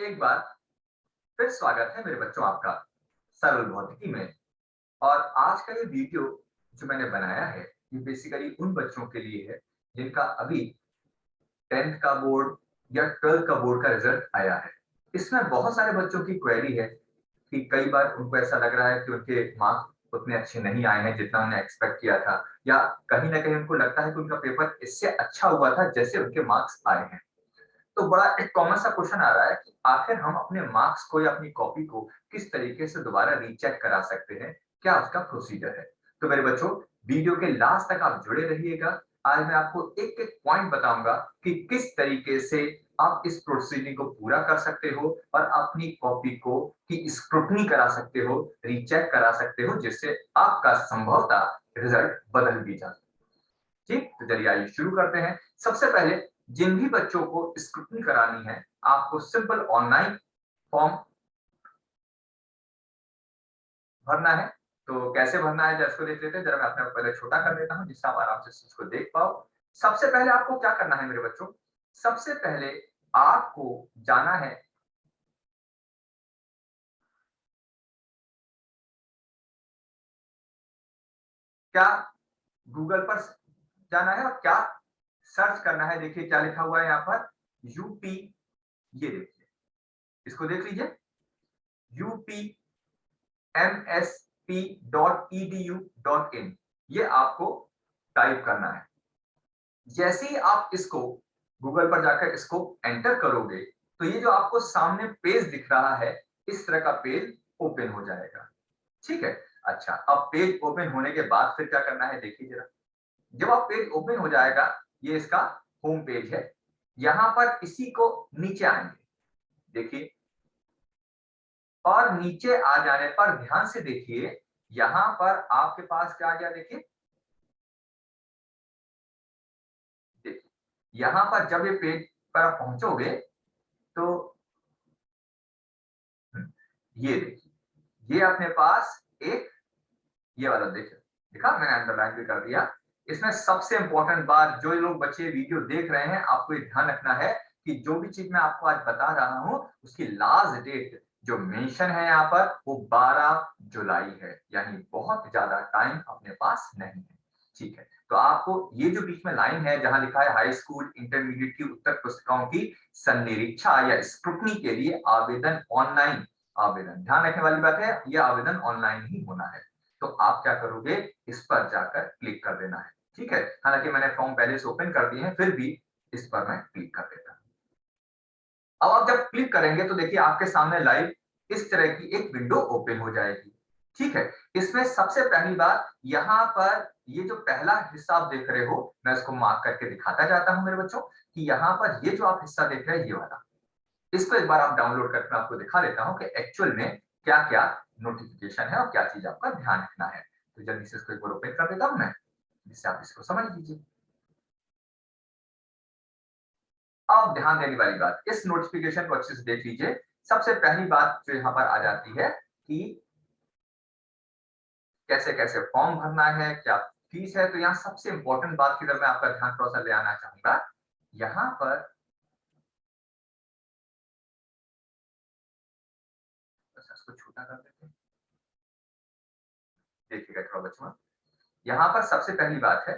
एक बार फिर स्वागत है मेरे बच्चों आपका सरल भौतिकी में। और आज का ये वीडियो जो मैंने बनाया है ये बेसिकली उन बच्चों के लिए है जिनका अभी 10th का बोर्ड या 12th का बोर्ड का रिजल्ट आया है। इसमें बहुत सारे बच्चों की क्वेरी है कि कई बार उनको ऐसा लग रहा है कि उनके मार्क्स उतने अच्छे नहीं आए हैं जितना उन्होंने एक्सपेक्ट किया था, या कहीं ना कहीं उनको लगता है कि उनका पेपर इससे अच्छा हुआ था जैसे उनके मार्क्स आए हैं। तो बड़ा एक कॉमन सा क्वेश्चन आ रहा है कि आखिर हम अपने मार्क्स को या अपनी कॉपी को किस तरीके से दोबारा रीचेक करा सकते हैं, क्या उसका प्रोसीजर है। तो मेरे बच्चों, वीडियो के लास्ट तक आप जुड़े रहिएगा। आज मैं आपको एक एक पॉइंट बताऊंगा कि किस तरीके से आप इस प्रोसीजर को पूरा कर सकते हो और अपनी कॉपी को की स्क्रूटनी करा सकते हो, रीचेक करा सकते हो, जिससे आपका संभवतः रिजल्ट बदल भी जाए। ठीक, तो चलिए आइए शुरू करते हैं। सबसे पहले जिन भी बच्चों को स्क्रूटनी करानी है, आपको सिंपल ऑनलाइन फॉर्म भरना है। तो कैसे भरना है जरा इसको देख लेते हैं। जरा मैं अपने आप पहले छोटा कर देता हूँ जिससे आप आराम से इस चीज को देख पाओ। सबसे पहले आपको क्या करना है मेरे बच्चों, सबसे पहले आपको जाना है क्या, गूगल पर जाना है और क्या सर्च करना है। देखिए क्या लिखा हुआ है यहाँ पर, यूपी, ये देखिए, इसको देख लीजिए, upmsp.edu.in, ये आपको टाइप करना है। जैसे ही आप इसको गूगल पर जाकर इसको एंटर करोगे तो ये जो आपको सामने पेज दिख रहा है, इस तरह का पेज ओपन हो जाएगा। ठीक है। अच्छा, अब पेज ओपन होने के बाद फिर क्या करना है देखिए जरा। जब आप पेज ओपन हो जाएगा, ये इसका होम पेज है। यहां पर इसी को नीचे आएंगे, देखिए, और नीचे आ जाने पर ध्यान से देखिए, यहां पर आपके पास क्या आ गया, देखिए देखिए, यहां पर जब ये पेज पर आप पहुंचोगे तो ये देखिए, ये अपने पास एक ये वाला देखिए, देखा मैंने अंडरलाइन भी कर दिया। इसमें सबसे इंपॉर्टेंट बात, जो लोग बच्चे वीडियो देख रहे हैं, आपको ये ध्यान रखना है कि जो भी चीज मैं आपको आज बता रहा हूं उसकी लास्ट डेट जो मेंशन है यहाँ पर वो 12 जुलाई है, यानी बहुत ज्यादा टाइम अपने पास नहीं है। ठीक है, तो आपको ये जो बीच में लाइन है जहां लिखा है हाई स्कूल इंटरमीडिएट की उत्तर पुस्तिकाओं की संनिरीक्षा या स्क्रूटनी के लिए आवेदन ऑनलाइन, आवेदन ध्यान रखने वाली बात है, ये आवेदन ऑनलाइन ही होना है। तो आप क्या करोगे, इस पर जाकर क्लिक कर देना है। ठीक है, हालांकि मैंने फॉर्म पहले से ओपन कर दिए हैं, फिर भी इस पर मैं क्लिक कर देता हूं। अब आप जब क्लिक करेंगे तो देखिए आपके सामने लाइव इस तरह की एक विंडो ओपन हो जाएगी। ठीक है, इसमें सबसे पहली बात, यहाँ पर ये जो पहला हिस्सा आप देख रहे हो, मैं इसको मार्क करके दिखाता जाता हूं मेरे बच्चों, कि यहाँ पर ये जो आप हिस्सा देख रहे हैं ये वाला, इसको एक बार आप डाउनलोड करके मैं आपको दिखा देता हूं कि एक्चुअल में क्या क्या नोटिफिकेशन है और क्या चीज आपका ध्यान रखना है। तो जल्दी से इसको एक बार ओपन कर देता हूं मैं, जिससे आप इसको समझ लीजिए। अब ध्यान देने वाली बात, इस नोटिफिकेशन को अच्छे से देख लीजिए। सबसे पहली बात जो यहाँ पर आ जाती है कि कैसे कैसे फॉर्म भरना है, क्या फीस है। तो यहाँ सबसे इंपॉर्टेंट बात की तरफ मैं आपका ध्यान थोड़ा सा ले आना चाहूंगा। यहाँ पर बस इसको छोटा कर देते हैं, देखिएगा थोड़ा बच्चों। यहाँ पर सबसे पहली बात है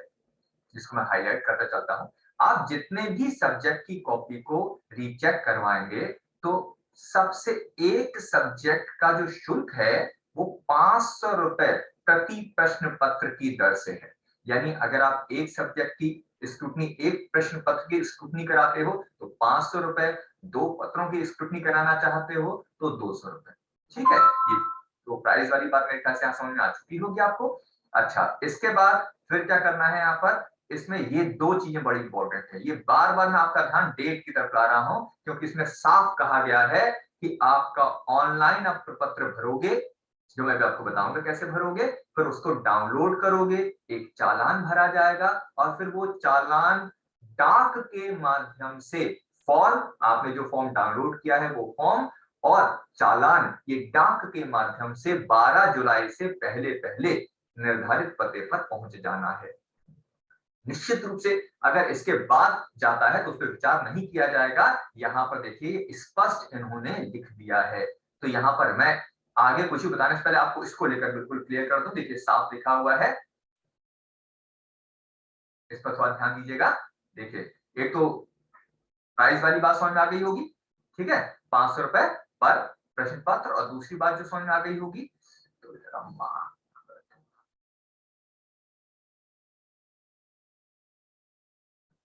जिसको मैं हाईलाइट करता चलता हूँ, आप जितने भी सब्जेक्ट की कॉपी को रीचेक करवाएंगे तो सबसे एक सब्जेक्ट का जो शुल्क है वो 500 रुपए प्रति प्रश्न पत्र की दर से है। यानी अगर आप एक सब्जेक्ट की स्क्रूटनी, एक प्रश्न पत्र की स्क्रूटनी कराते हो तो 500 रुपए, दो पत्रों की स्क्रूटनी कराना चाहते हो तो 200 रुपए। ठीक है, ये तो प्राइस वाली बात मेरे ख्याल से यहाँ समझ में आ चुकी होगी आपको। अच्छा, इसके बाद फिर क्या करना है यहाँ पर, इसमें ये दो चीजें बड़ी इंपॉर्टेंट है। ये बार बार मैं आपका ध्यान डेट की तरफ ला रहा हूं क्योंकि इसमें साफ कहा गया है कि आपका ऑनलाइन आप प्रपत्र भरोगे, जो मैं भी आपको बताऊंगा कैसे भरोगे, फिर उसको डाउनलोड करोगे, एक चालान भरा जाएगा और फिर वो चालान डाक के माध्यम से, फॉर्म आपने जो फॉर्म डाउनलोड किया है वो फॉर्म और चालान ये डाक के माध्यम से 12 जुलाई से पहले पहले निर्धारित पते पर पहुंच जाना है। निश्चित रूप से अगर इसके बाद जाता है तो उस पर विचार नहीं किया जाएगा। यहाँ पर देखिए स्पष्ट इन्होंने लिख दिया है। तो यहाँ पर मैं आगे कुछ ही बताने से पहले आपको इसको लेकर बिल्कुल क्लियर कर दूं। देखिए साफ लिखा हुआ है, इस पर थोड़ा ध्यान दीजिएगा। देखिए एक तो प्राइस वाली बात समझ में आ गई होगी, ठीक है, 500 रुपए पर प्रश्न पत्र। और दूसरी बात जो समझ में आ गई होगी, तो जरा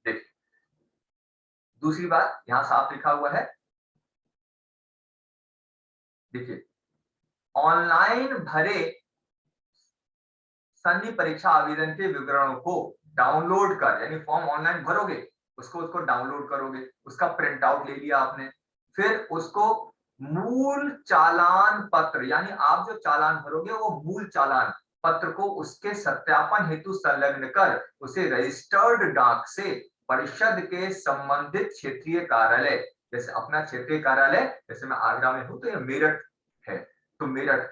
देखिए दूसरी बात यहाँ साफ लिखा हुआ है। देखिए ऑनलाइन भरे सन्नी परीक्षा आवेदन के विवरणों को डाउनलोड कर, यानी फॉर्म ऑनलाइन भरोगे, उसको डाउनलोड करोगे, उसका प्रिंट आउट ले लिया आपने, फिर उसको मूल चालान पत्र, यानी आप जो चालान भरोगे वो मूल चालान पत्र को उसके सत्यापन हेतु संलग्न कर उसे रजिस्टर्ड डाक से परिषद के संबंधित क्षेत्रीय कार्यालय, जैसे अपना क्षेत्रीय कार्यालय, जैसे मैं आगरा में हूं तो ये मेरठ है, तो मेरठ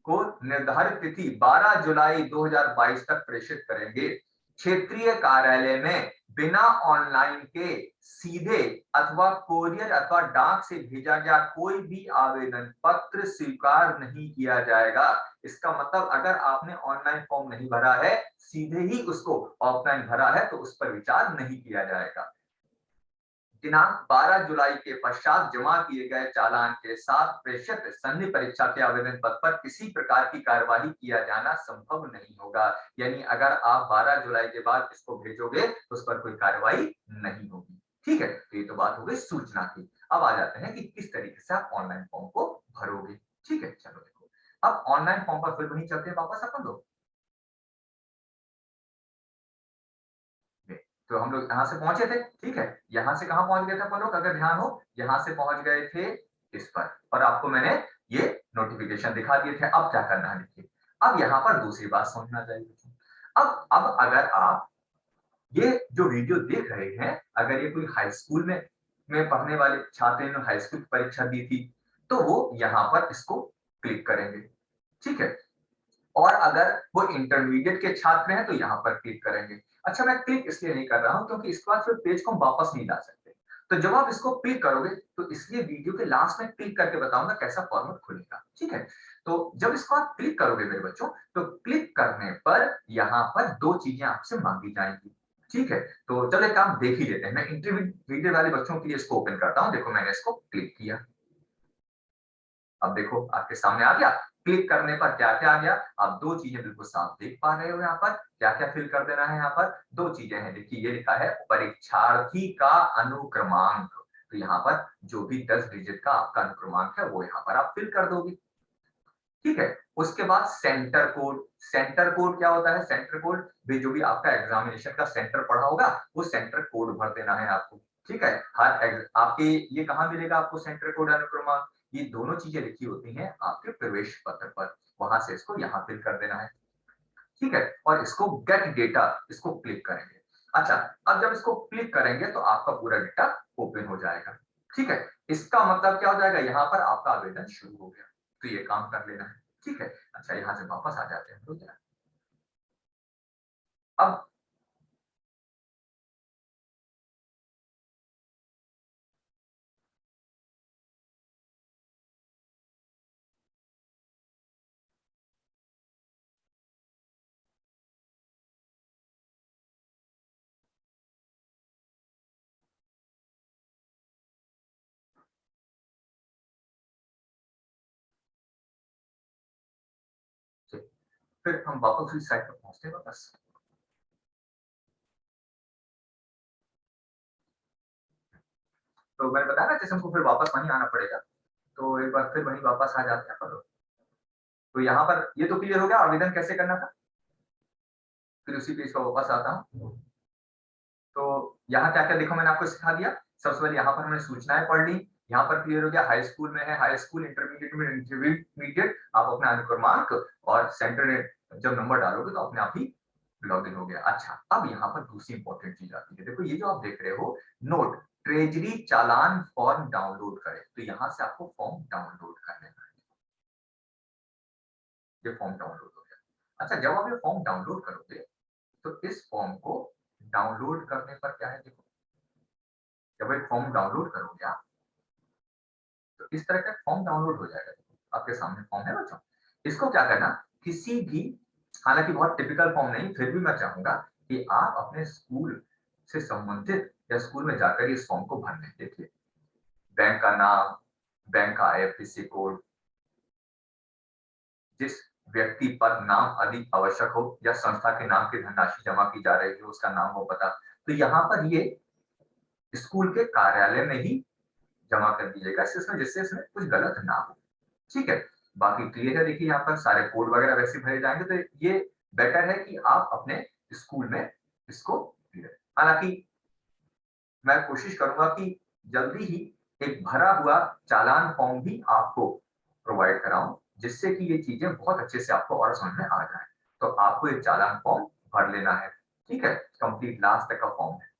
को निर्धारित तिथि 12 जुलाई 2022 तक प्रेषित करेंगे। क्षेत्रीय कार्यालय में बिना ऑनलाइन के सीधे अथवा कोरियर अथवा डाक से भेजा गया कोई भी आवेदन पत्र स्वीकार नहीं किया जाएगा। इसका मतलब अगर आपने ऑनलाइन फॉर्म नहीं भरा है, सीधे ही उसको ऑफलाइन भरा है, तो उस पर विचार नहीं किया जाएगा। दिनांक 12 जुलाई के पश्चात जमा किए गए चालान के साथ प्रेषित सन्नी परीक्षा के आवेदन पत्र पर किसी प्रकार की कार्यवाही किया जाना संभव नहीं होगा। यानी अगर आप 12 जुलाई के बाद इसको भेजोगे तो उस पर कोई कार्रवाई नहीं होगी। ठीक है, तो ये तो बात हो गई सूचना की। अब आ जाते हैं कि किस तरीके से आप ऑनलाइन फॉर्म को भरोगे। ठीक है, चलो देखो, अब ऑनलाइन फॉर्म पर फिर वहीं चलते हैं वापस अपन लोग। तो हम लोग यहाँ से पहुंचे थे, ठीक है, यहाँ से कहाँ पहुंच गए थे अपन लोग, अगर ध्यान हो, यहाँ से पहुंच गए थे इस पर, और आपको मैंने ये नोटिफिकेशन दिखा दिए थे। अब क्या करना है देखिए, अब यहाँ पर दूसरी बात समझना चाहिए। अब अगर आप ये जो वीडियो देख रहे हैं, अगर ये कोई हाई स्कूल में पढ़ने वाले छात्र ने हाई स्कूल की परीक्षा दी थी, तो वो यहाँ पर इसको क्लिक करेंगे, ठीक है। और अगर वो इंटरमीडिएट के छात्र हैं तो यहाँ पर क्लिक करेंगे। अच्छा, मैं क्लिक इसलिए नहीं कर रहा हूं क्योंकि इसके बाद फिर पेज को हम वापस नहीं ला सकते। तो जब आप इसको क्लिक करोगे तो इसलिए वीडियो के लास्ट में क्लिक करके बताऊंगा कैसा फॉर्मेट खुलेगा, ठीक है। तो जब इसको आप क्लिक करोगे मेरे बच्चों, तो क्लिक करने पर यहाँ पर दो चीजें आपसे मांगी जाएंगी, ठीक है। तो चलो एक काम देख ही लेते हैं। मैं इंटरमीडिएट वाले बच्चों के लिए इसको ओपन करता हूँ। देखो मैंने इसको क्लिक किया, अब देखो आपके सामने आ गया। क्लिक करने पर क्या क्या आ गया, आप दो चीजें बिल्कुल साफ देख पा रहे हो। यहाँ पर क्या क्या फिल कर देना है, यहाँ पर दो चीजें हैं। देखिए ये लिखा है परीक्षार्थी का अनुक्रमांक, तो यहाँ पर जो भी 10 डिजिट का आपका अनुक्रमांक है वो यहाँ पर आप फिल कर दोगे, ठीक है। उसके बाद सेंटर कोड, सेंटर कोड क्या होता है, सेंटर कोड भी जो भी आपका एग्जामिनेशन का सेंटर पड़ा होगा वो सेंटर कोड भर देना है आपको, ठीक है। आपके ये कहाँ मिलेगा आपको सेंटर कोड अनुक्रमांक, ये दोनों चीजें लिखी होती हैं आपके प्रवेश पत्र पर, वहां से इसको यहाँ फिल कर देना है, ठीक है। और इसको गेट डेटा, इसको क्लिक करेंगे। अच्छा, अब जब इसको क्लिक करेंगे तो आपका पूरा डेटा ओपन हो जाएगा, ठीक है। इसका मतलब क्या हो जाएगा, यहाँ पर आपका आवेदन शुरू हो गया, तो ये काम कर लेना है, ठीक है। अच्छा, यहाँ से वापस आ जाते हैं तो अब फिर हम वापस उस साइट पर पहुंचते हैं वापस। तो मैंने बताया ना जैसे हमको फिर वापस वहीं आना पड़ेगा, तो एक बार फिर वहीं वापस आ जाते हैं पर। तो यहाँ पर ये तो क्लियर हो गया आवेदन कैसे करना था। फिर उसी पेज पर वापस आता हूँ। तो यहाँ क्या क्या देखो मैंने आपको सिखा दिया। सबसे पहले यहाँ पर हमने सूचनाएं पढ़ ली, यहाँ पर क्लियर हो गया हाई स्कूल में है, हाई स्कूल, इंटरमीडिएट में इंटरमीडिएट, आप अपना अनुक्रमांक और सेंटर जब नंबर डालोगे तो अपने आप ही लॉग इन हो गया। अच्छा, अब यहाँ पर दूसरी इंपॉर्टेंट चीज आती है। देखो ये जो आप देख रहे हो नोट, ट्रेजरी चालान फॉर्म डाउनलोड करें, तो यहाँ से आपको फॉर्म डाउनलोड कर लेना है। ये फॉर्म डाउनलोड हो गया। अच्छा, जब आप ये फॉर्म डाउनलोड करोगे तो इस फॉर्म को डाउनलोड करने पर क्या है, देखो जब एक फॉर्म डाउनलोड करोगे आप, तो इस तरह का फॉर्म डाउनलोड हो जाएगा। आपके सामने फॉर्म है बच्चों। इसको क्या करना, किसी भी, हालांकि बहुत टिपिकल फॉर्म नहीं, फिर भी मैं चाहूंगा कि आप अपने स्कूल से संबंधित या स्कूल में जाकर इस फॉर्म को भर लें। देखिए, बैंक का नाम, बैंक का आईएफएससी कोड, जिस व्यक्ति पर नाम अधिक आवश्यक हो या संस्था के नाम की धनराशि जमा की जा रही हो उसका नाम वो पता। तो यहाँ पर ये स्कूल के कार्यालय में ही जमा कर दीजिएगा इसमें, जिससे इसमें कुछ गलत ना हो। ठीक है, बाकी क्लियर है। देखिए यहाँ पर सारे कोड वगैरह वैसे भरे जाएंगे, तो ये बेटर है कि आप अपने स्कूल में इसको, हालांकि मैं कोशिश करूंगा कि जल्दी ही एक भरा हुआ चालान फॉर्म भी आपको प्रोवाइड कराऊं, जिससे कि ये चीजें बहुत अच्छे से आपको और समझ में आ जाए। तो आपको एक चालान फॉर्म भर लेना है, ठीक है, कंप्लीट लास्ट तक का फॉर्म है।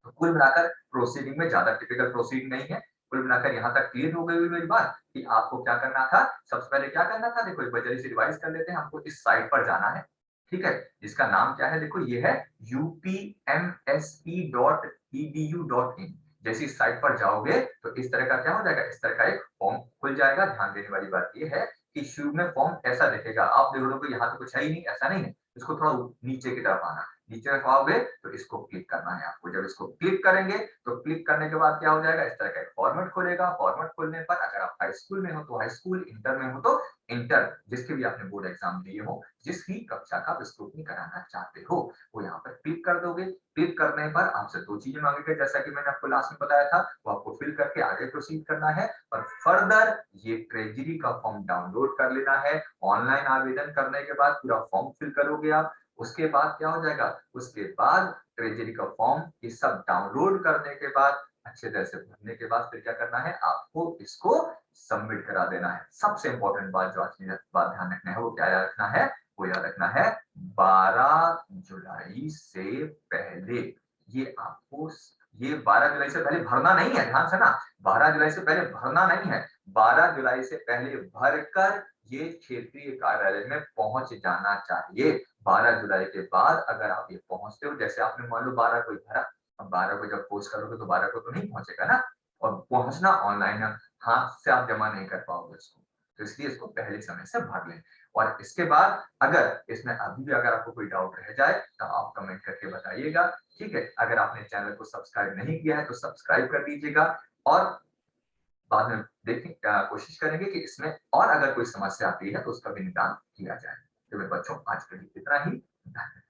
तो कुल मिलाकर प्रोसीडिंग में ज्यादा टिपिकल प्रोसीडिंग नहीं है। कुल मिलाकर यहाँ तक क्लियर हो गई हुई मेरी बात कि आपको क्या करना था। सबसे पहले क्या करना था, देखो एक बार जल्दी से रिवाइज कर लेते हैं। हमको इस साइट पर जाना है, ठीक है, जिसका नाम क्या है, देखो ये है upmsp.edu.in। जैसे इस साइट पर जाओगे तो इस तरह का क्या हो जाएगा, इस तरह का एक फॉर्म खुल जाएगा। ध्यान देने वाली बात ये है कि शुरू में फॉर्म ऐसा दिखेगा, आप देखोगे यहाँ तो कुछ है ही नहीं, ऐसा नहीं है। इसको थोड़ा नीचे की तरफ आना, नीचे तरफ आओगे तो इसको क्लिक करना है आपको। जब इसको क्लिक करेंगे तो क्लिक करने के बाद क्या हो जाएगा, इस तरह का एक फॉर्मेट खुलेगा। फॉर्मेट खुलने पर अगर आप हाई स्कूल में हो तो हाई स्कूल, इंटर में हो तो इंटर, जिसके भी आपने बोर्ड एग्जाम दिए हो, जिस भी कक्षा का स्क्रूटनी कराना चाहते हो वो यहाँ पर क्लिक कर दोगे। क्लिक करने पर आपसे दो चीजें मांगेगा, जैसा कि मैंने आपको लास्ट में बताया था, वो आपको फिल करके आगे प्रोसीड करना है। और फर्दर ये ट्रेजरी का फॉर्म डाउनलोड कर लेना है। ऑनलाइन आवेदन करने के बाद पूरा फॉर्म फिल करोगे आप, उसके बाद क्या हो जाएगा, उसके बाद ट्रेजरी का फॉर्म ये सब डाउनलोड करने के बाद, अच्छे तरह से भरने के बाद फिर क्या करना है, आपको इसको सबमिट करा देना है। सबसे इंपॉर्टेंट बात जो आज की बात ध्यान रखना है वो क्या याद रखना है, वो याद रखना है 12 जुलाई से पहले ये आपको, ये 12 जुलाई से पहले भरना नहीं है, ध्यान से ना, 12 जुलाई से पहले भरना नहीं है, 12 जुलाई से पहले भरकर ये क्षेत्रीय कार्यालय में पहुंच जाना चाहिए। 12 जुलाई के बाद अगर आप ये पहुंचते हो, जैसे आपने मान लो 12 को भरा, अब 12 को जब पोस्ट करोगे तो 12 को तो नहीं पहुंचेगा ना, और पहुंचना ऑनलाइन है, हाथ से आप जमा नहीं कर पाओगे इसको, तो इसलिए इसको पहले समय से भर लें। और इसके बाद अगर इसमें अभी भी अगर आपको कोई डाउट रह जाए तो आप कमेंट करके बताइएगा, ठीक है। अगर आपने चैनल को सब्सक्राइब नहीं किया है तो सब्सक्राइब कर दीजिएगा, और बाद में देखें, कोशिश करेंगे कि इसमें और अगर कोई समस्या आती है तो उसका भी निदान किया जाए। तो मेरे बच्चों आज के लिए इतना ही, धन्यवाद।